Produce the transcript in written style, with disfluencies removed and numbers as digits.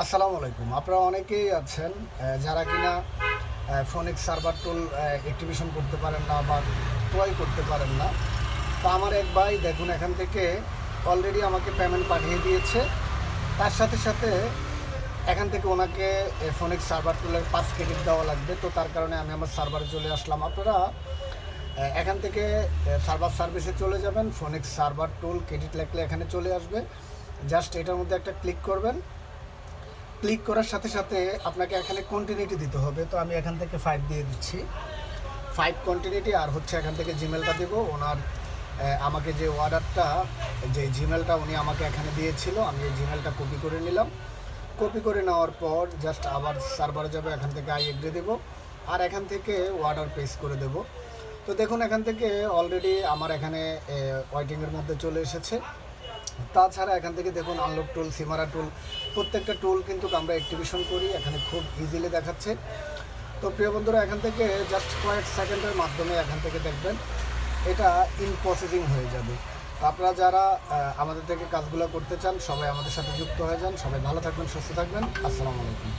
আসসালামু আলাইকুম। আপনারা অনেকেই আছেন যারা কিনা ফোনিক্স সার্ভার টুল অ্যাক্টিভেশন করতে পারেন না বা ক্রয় করতে পারেন না। তো আমার এক ভাই দেখুন এখান থেকে অলরেডি আমাকে পেমেন্ট পাঠিয়ে দিয়েছে। তার সাথে সাথে এখান থেকে ওনাকে ফোনিক্স সার্ভার টুলের 5 ক্রেডিট দেওয়া লাগবে। তো তার কারণে আমি আমার সার্ভারে চলে আসলাম। আপনারা এখান থেকে সার্ভার সার্ভিসে চলে যাবেন, ফোনিক্স সার্ভার টুল ক্রেডিট লিখলে এখানে চলে আসবে। জাস্ট এটার মধ্যে একটা ক্লিক করবেন। ক্লিক করার সাথে সাথে আপনাকে এখানে কন্টিনিউটি দিতে হবে। তো আমি এখান থেকে 5 দিয়ে দিচ্ছি, 5 কন্টিনিউটি। আর হচ্ছে এখান থেকে জিমেলটা দেব ওনার। আমাকে যে অর্ডারটা, যে জিমেলটা উনি আমাকে এখানে দিয়েছিল, আমি এই জিমেলটা কপি করে নিলাম। কপি করে নেওয়ার পর জাস্ট আবার সার্ভারে যাবে, এখান থেকে আই এগ্রি দেবো আর এখান থেকে অর্ডার পেস করে দেব। তো দেখুন এখান থেকে অলরেডি আমার এখানে ওয়েটিংয়ের মধ্যে চলে এসেছে। তাছাড়া এখান থেকে দেখুন আনলক টুল, সিমারা টুল, প্রত্যেকটা টুল কিন্তু আমরা অ্যাক্টিভেশন করি, এখানে খুব ইজিলি দেখাচ্ছে। তো প্রিয় বন্ধুরা, এখান থেকে জাস্ট কয়েক সেকেন্ডের মাধ্যমে এখান থেকে দেখবেন এটা ইন প্রসেসিং হয়ে যাবে। তো আপনারা যারা আমাদের থেকে কাজগুলো করতে চান সবাই আমাদের সাথে যুক্ত হয়ে যান। সবাই ভালো থাকবেন, সুস্থ থাকবেন। আসসালামু আলাইকুম।